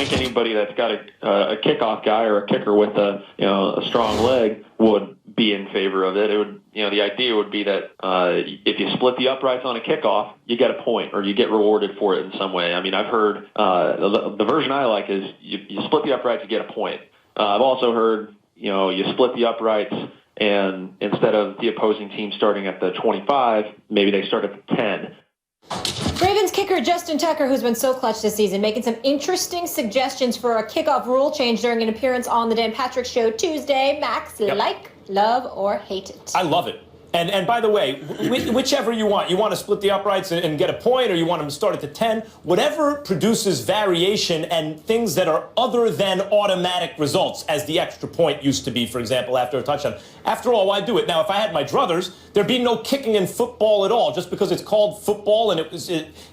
think anybody that's got a kickoff guy or a kicker with a strong leg would be in favor of it. It would, the idea would be that if you split the uprights on a kickoff, you get a point or you get rewarded for it in some way. I mean, I've heard the version I like is you split the uprights, you get a point. I've also heard, you split the uprights and instead of the opposing team starting at the 25, maybe they start at the 10. Ravens kicker Justin Tucker, who's been so clutch this season, making some interesting suggestions for a kickoff rule change during an appearance on the Dan Patrick Show Tuesday. Max, like, love, or hate it? I love it. And by the way, whichever you want to split the uprights and get a point, or you want them to start at the 10, whatever produces variation and things that are other than automatic results, as the extra point used to be, for example, after a touchdown. After all, why do it? Now, if I had my druthers, there'd be no kicking in football at all, just because it's called football and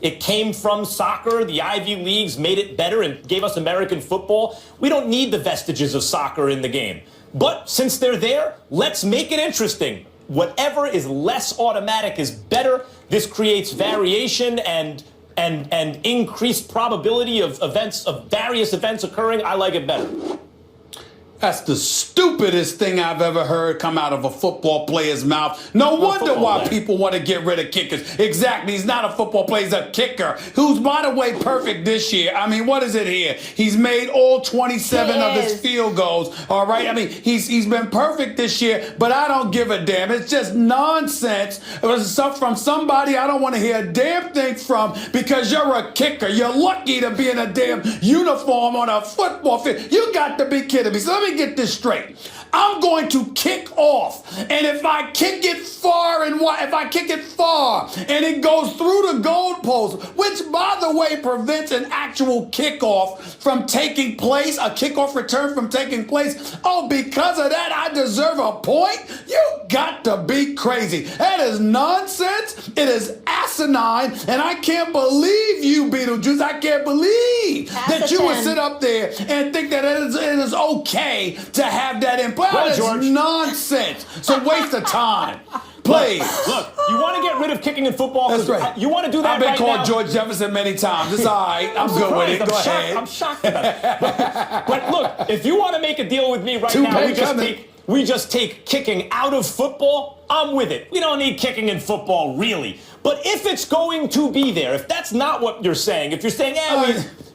it came from soccer. The Ivy Leagues made it better and gave us American football. We don't need the vestiges of soccer in the game. But since they're there, let's make it interesting. Whatever is less automatic is better. This creates variation and increased probability of various events occurring. I like it better. That's the stupidest thing I've ever heard come out of a football player's mouth. No wonder why people want to get rid of kickers. Exactly. He's not a football player. He's a kicker who's, by the way, perfect this year. I mean, what is it here? He's made all 27 of his field goals. All right. I mean, he's been perfect this year, but I don't give a damn. It's just nonsense. It was from somebody I don't want to hear a damn thing from because you're a kicker. You're lucky to be in a damn uniform on a football field. You got to be kidding me. So let me get this straight. I'm going to kick off, and if I kick it far and it goes through the goalpost, which by the way prevents an actual kickoff from taking place, a kickoff return from taking place. Oh, because of that, I deserve a point? You got to be crazy. That is nonsense. It is asinine, and I can't believe you, Beetlejuice. I can't believe that you would sit up there and think that it is okay to have that in. Well, that is nonsense. It's a waste of time. Please. Look, you want to get rid of kicking in football? That's right. You want to do that I've been right called now? George Jefferson many times. It's all right. I'm good with it. Go ahead. I'm shocked about it. But look, if you want to make a deal with me right now, we just take kicking out of football. I'm with it. We don't need kicking in football, really. But if it's going to be there, if that's not what you're saying, if you're saying,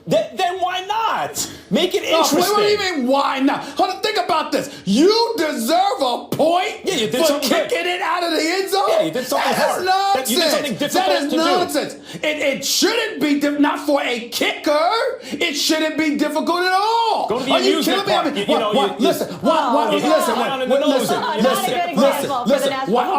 then why not? Make it interesting. What do you mean, why not? Hold on, think about this. You deserve a point for kicking it out of the end zone? Yeah, you did something hard. Nonsense. You did something difficult That is to nonsense. do. It shouldn't be, not for a kicker. It shouldn't be difficult at all. Go to the amusement park. Listen. All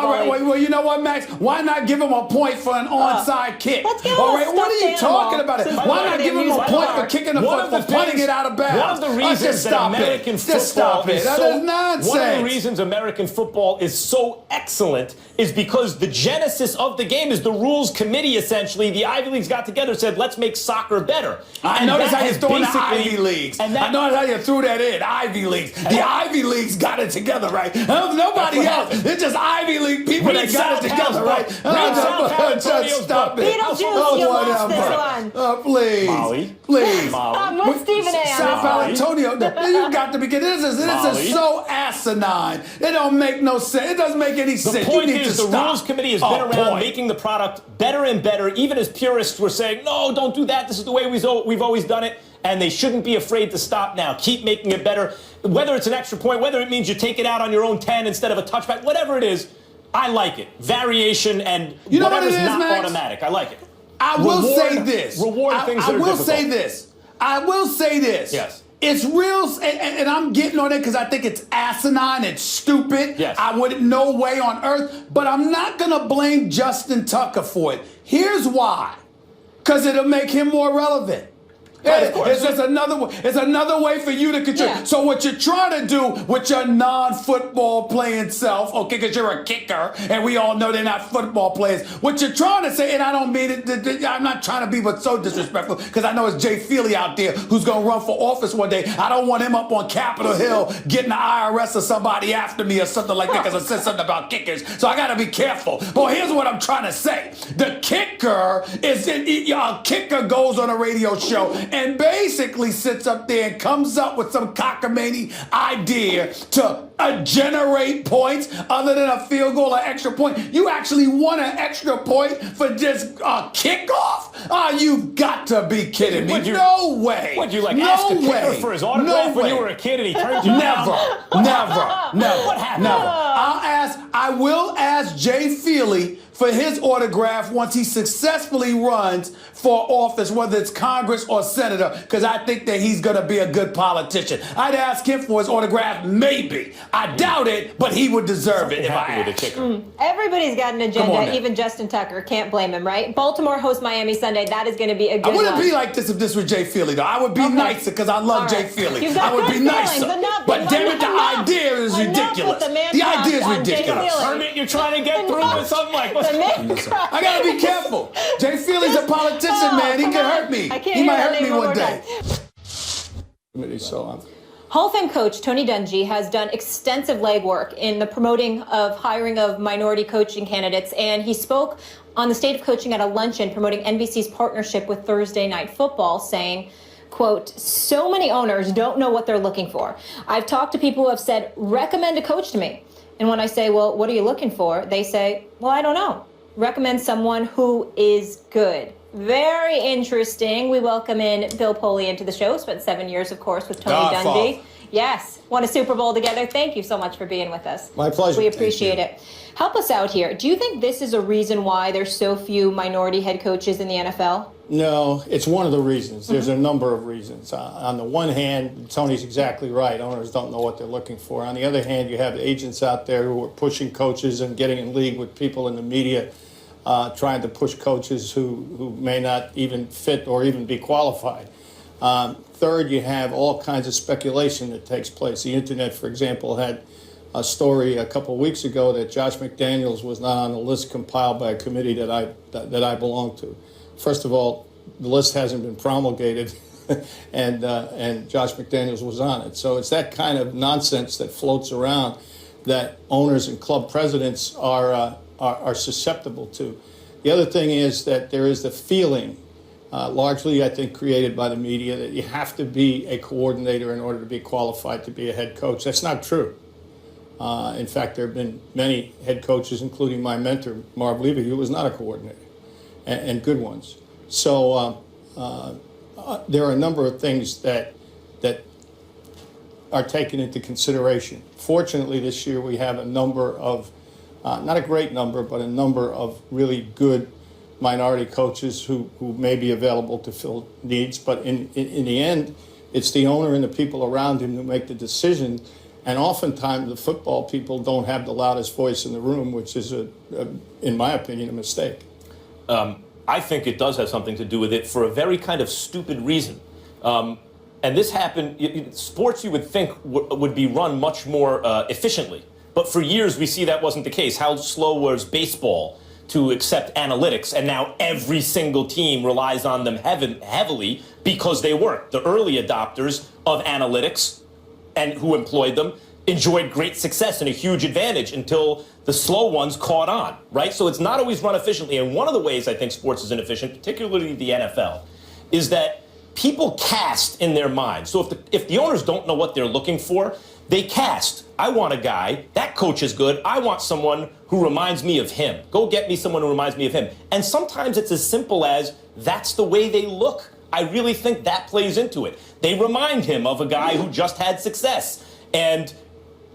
right, well, you know what, Max? Why not give him a point for an onside kick? All right, what are you talking about? Why not give him a point for kicking the foot, for punting it out of bounds? One of the reasons that American football is one of the reasons American football is so excellent is because the genesis of the game is the rules committee, essentially. The Ivy Leagues got together and said, let's make soccer better. I noticed how you threw in the Ivy Leagues. I noticed how you threw that in, Ivy Leagues. The Ivy Leagues got it together, right? Nobody else. It's just Ivy League people that got it together, right? Just stop it. Beetlejuice, you lost this one. Please. Molly. Please. What's Stephen A. South Antonio. You got to be kidding. This is so asinine. It don't make no sense. It doesn't make any sense. The point is, the rules committee has been around making the product better and better, even as purists were saying, no, don't do that. This is the way we've always done it. And they shouldn't be afraid to stop now. Keep making it better. Whether it's an extra point, whether it means you take it out on your own 10 instead of a touchback, whatever it is, I like it. Variation and whatever's not automatic. I like it. I will say this. Reward things that are difficult. I will say this. Yes. It's real, and I'm getting on it because I think it's asinine, it's stupid. Yes. I wouldn't, no way on earth, but I'm not going to blame Justin Tucker for it. Here's why. Because it'll make him more relevant. It's just another way. It's another way for you to control. Yeah. So what you're trying to do with your non-football playing self, okay, because you're a kicker, and we all know they're not football players. What you're trying to say, and I don't mean it, I'm not trying to be but so disrespectful, because I know it's Jay Feely out there who's going to run for office one day. I don't want him up on Capitol Hill getting the IRS or somebody after me or something like that because I said something about kickers. So I got to be careful. But here's what I'm trying to say. The kicker is, a kicker goes on a radio show and basically sits up there and comes up with some cockamamie idea to generate points other than a field goal or extra point. You actually want an extra point for just a kickoff? You've got to be kidding me. No way. Would you ask a kicker for his autograph when you were a kid and he turned you down? Never. What happened? Never. I will ask Jay Feely for his autograph once he successfully runs for office, whether it's Congress or senator, because I think that he's going to be a good politician. I'd ask him for his autograph, maybe. I doubt it, but he would deserve it if I asked. Everybody's got an agenda, even Justin Tucker. Can't blame him, right? Baltimore hosts Miami Sunday. That is going to be a good one. I wouldn't be like this if this was Jay Feely, though. I would be nicer because I love Jay Feely. I would be nicer. But damn it, the idea is ridiculous. The idea is ridiculous. Hermit, you're trying to get through with something like this. I gotta be careful. Jay Feely's a politician, man. He can hurt me. He might hurt me one day. Hall of Fame coach Tony Dungy has done extensive legwork in the promoting of hiring of minority coaching candidates, and he spoke on the state of coaching at a luncheon promoting NBC's partnership with Thursday Night Football, saying, quote, "So many owners don't know what they're looking for. I've talked to people who have said, recommend a coach to me. And when I say, well, what are you looking for? They say, well, I don't know. Recommend someone who is good." Very interesting. We welcome in Bill Poley into the show. Spent 7 years, of course, with Tony Dungy. Yes. Won a Super Bowl together. Thank you so much for being with us. My pleasure. We appreciate it. Help us out here. Do you think this is a reason why there's so few minority head coaches in the NFL? No, it's one of the reasons. There's a number of reasons. On the one hand, Tony's exactly right. Owners don't know what they're looking for. On the other hand, you have agents out there who are pushing coaches and getting in league with people in the media trying to push coaches who may not even fit or even be qualified. Third, you have all kinds of speculation that takes place. The internet, for example, had a story a couple of weeks ago that Josh McDaniels was not on the list compiled by a committee that I belong to. First of all, the list hasn't been promulgated, and Josh McDaniels was on it. So it's that kind of nonsense that floats around that owners and club presidents are susceptible to. The other thing is that there is the feeling, largely I think created by the media, that you have to be a coordinator in order to be qualified to be a head coach. That's not true. In fact, there have been many head coaches, including my mentor, Marv Levy, who was not a coordinator, and good ones. So there are a number of things that are taken into consideration. Fortunately, this year we have a number of, not a great number, but a number of really good minority coaches who may be available to fill needs. But in the end, it's the owner and the people around him who make the decision. And oftentimes the football people don't have the loudest voice in the room, which is, in my opinion, a mistake. I think it does have something to do with it for a very kind of stupid reason. And this happened, sports you would think would be run much more efficiently. But for years we see that wasn't the case. How slow was baseball to accept analytics, and now every single team relies on them heavily because they weren't. The early adopters of analytics and who employed them enjoyed great success and a huge advantage until the slow ones caught on, right? So it's not always run efficiently. And one of the ways I think sports is inefficient, particularly the NFL, is that people cast in their minds. So if the owners don't know what they're looking for, they cast. I want a guy, that coach is good. I want someone who reminds me of him. Go get me someone who reminds me of him. And sometimes it's as simple as that's the way they look. I really think that plays into it. They remind him of a guy who just had success. And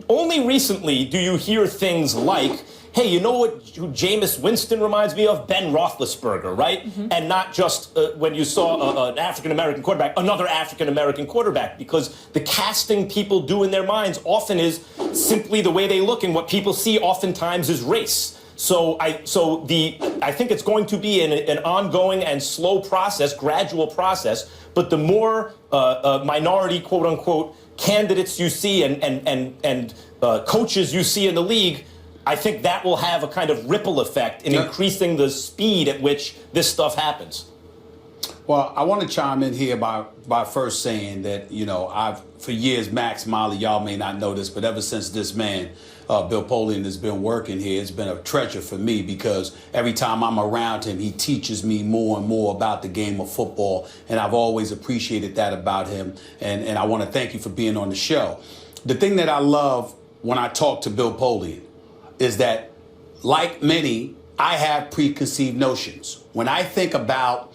only recently do you hear things like, hey, you know who Jameis Winston reminds me of? Ben Roethlisberger, right? Mm-hmm. And not just when you saw an African-American quarterback, another African-American quarterback, because the casting people do in their minds often is simply the way they look, and what people see oftentimes is race. So I think it's going to be an ongoing and slow process, gradual process, but the more minority, quote unquote, candidates you see and coaches you see in the league, I think that will have a kind of ripple effect in increasing the speed at which this stuff happens. Well, I want to chime in here by first saying that, you know, for years, Max, Molly, y'all may not know this, but ever since this man, Bill Polian, has been working here, it's been a treasure for me because every time I'm around him, he teaches me more and more about the game of football. And I've always appreciated that about him. And I want to thank you for being on the show. The thing that I love when I talk to Bill Polian is that, like many, I have preconceived notions. When I think about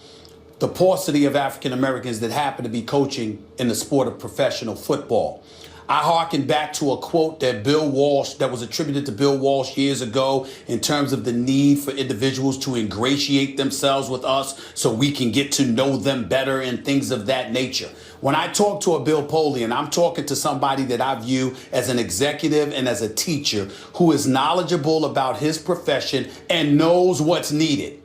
the paucity of African Americans that happen to be coaching in the sport of professional football, I hearken back to a quote that was attributed to Bill Walsh years ago in terms of the need for individuals to ingratiate themselves with us so we can get to know them better and things of that nature. When I talk to a Bill Polian, I'm talking to somebody that I view as an executive and as a teacher who is knowledgeable about his profession and knows what's needed.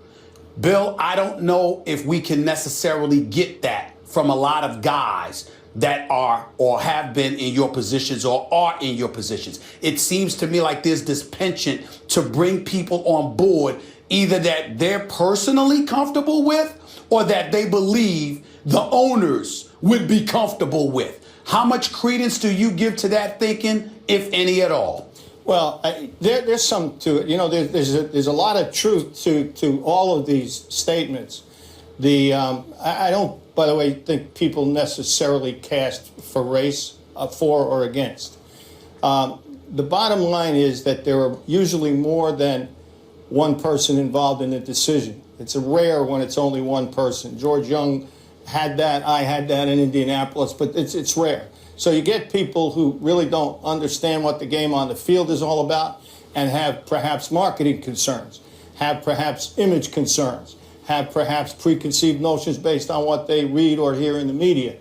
Bill, I don't know if we can necessarily get that from a lot of guys that are or have been in your positions or are in your positions. It seems to me like there's this penchant to bring people on board either that they're personally comfortable with or that they believe the owners would be comfortable with. How much credence do you give to that thinking, if any at all? Well, there's some to it. You know, there's a lot of truth to all of these statements. I don't, by the way, think people necessarily cast for race, for or against. The bottom line is that there are usually more than one person involved in the decision. It's rare when it's only one person. George Young had that, I had that in Indianapolis, but it's rare. So you get people who really don't understand what the game on the field is all about and have perhaps marketing concerns, have perhaps image concerns, have perhaps preconceived notions based on what they read or hear in the media.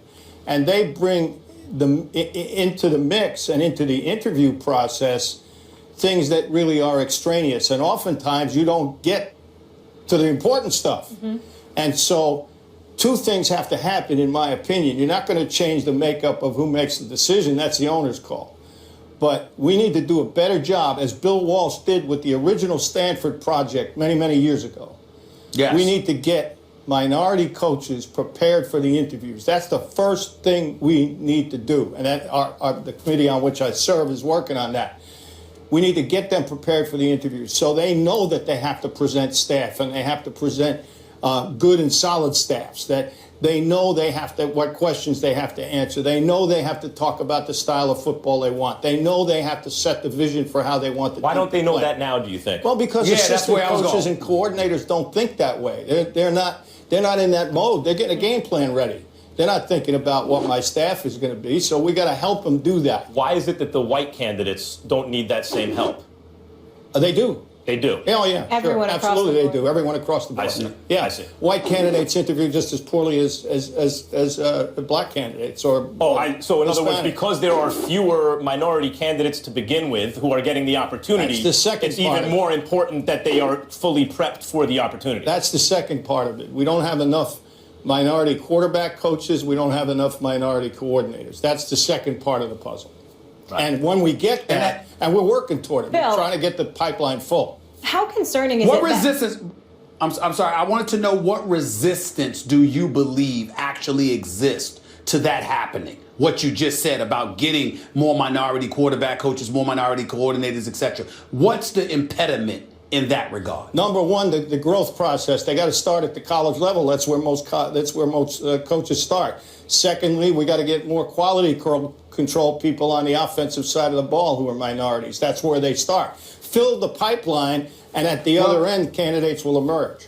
And they bring into the mix and into the interview process things that really are extraneous. And oftentimes you don't get to the important stuff. Mm-hmm. And so two things have to happen, in my opinion. You're not going to change the makeup of who makes the decision. That's the owner's call. But we need to do a better job, as Bill Walsh did with the original Stanford project many, many years ago. Yes. We need to get minority coaches prepared for the interviews. That's the first thing we need to do. And that the committee on which I serve is working on that. We need to get them prepared for the interviews so they know that they have to present staff and they have to present good and solid staffs, that they know they have to, what questions they have to answer. They know they have to talk about the style of football they want. They know they have to set the vision for how they want the team to play. Why don't they know that now, do you think? Well, because assistant coaches and coordinators don't think that way. They're not in that mode. They're getting a game plan ready. They're not thinking about what my staff is going to be, so we got to help them do that. Why is it that the white candidates don't need that same help? They do. They do? Oh, yeah. Everyone sure. across Absolutely, the board. they do. Everyone across the board. I see. Yeah. I see. White candidates interview just as poorly as black candidates or so in other words, Hispanic. because there are fewer minority candidates to begin with who are getting the opportunity, That's the second it's part even of it. more important that they are fully prepped for the opportunity. That's the second part of it. We don't have enough minority quarterback coaches. We don't have enough minority coordinators. That's the second part of the puzzle. Right. And when we get that, and we're working toward it, Bill, we're trying to get the pipeline full. How concerning is What it resistance? I'm sorry. I wanted to know what resistance do you believe actually exists to that happening? What you just said about getting more minority quarterback coaches, more minority coordinators, etc. What's the impediment in that regard? Number one, the growth process. They got to start at the college level. That's where most coaches start. Secondly, we got to get more quality control people on the offensive side of the ball who are minorities. That's where they start. Fill the pipeline, and at the other end, candidates will emerge.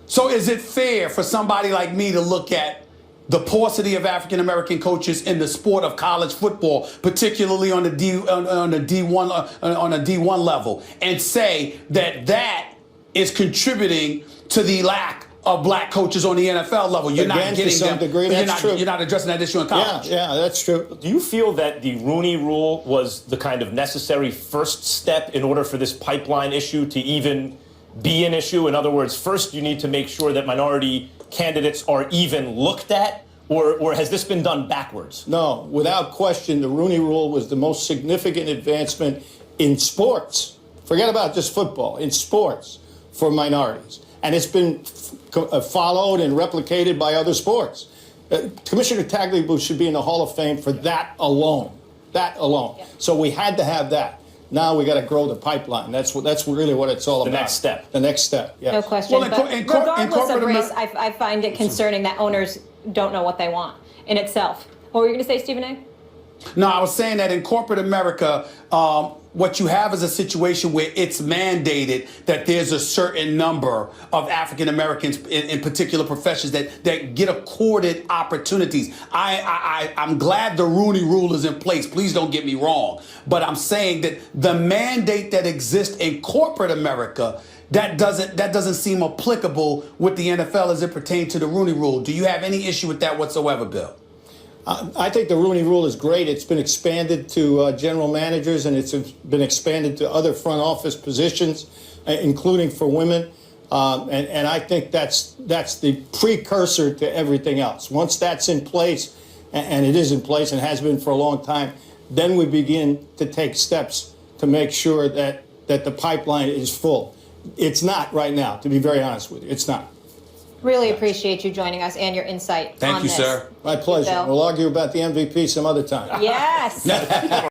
So is it fair for somebody like me to look at the paucity of African American coaches in the sport of college football, particularly on the D1 level, and say that is contributing to the lack of black coaches on the NFL level? You're not getting them. Degree, that's true. You're not addressing that issue in college. Yeah, that's true. Do you feel that the Rooney Rule was the kind of necessary first step in order for this pipeline issue to even be an issue? In other words, first you need to make sure that minority candidates are even looked at, or has this been done backwards? No, without question, the Rooney Rule was the most significant advancement in sports. Forget about just football, in sports for minorities. And it's been followed and replicated by other sports. Commissioner Tagliabue should be in the Hall of Fame for that alone. That alone. Yeah. So we had to have that. Now we got to grow the pipeline. That's really what it's all about. The next step. The next step, yes. No question. Well, but regardless of race, I find it concerning that owners don't know what they want in itself. What were you going to say, Stephen A.? No, I was saying that in corporate America, what you have is a situation where it's mandated that there's a certain number of African Americans in particular professions that get accorded opportunities. I'm glad the Rooney Rule is in place. Please don't get me wrong. But I'm saying that the mandate that exists in corporate America, that doesn't seem applicable with the NFL as it pertains to the Rooney Rule. Do you have any issue with that whatsoever, Bill? I think the Rooney Rule is great. It's been expanded to general managers, and it's been expanded to other front office positions, including for women. And I think that's the precursor to everything else. Once that's in place, and it is in place and has been for a long time, then we begin to take steps to make sure that the pipeline is full. It's not right now, to be very honest with you. It's not. Really appreciate you joining us and your insight on this. Thank you, sir. My pleasure. We'll argue about the MVP some other time. Yes.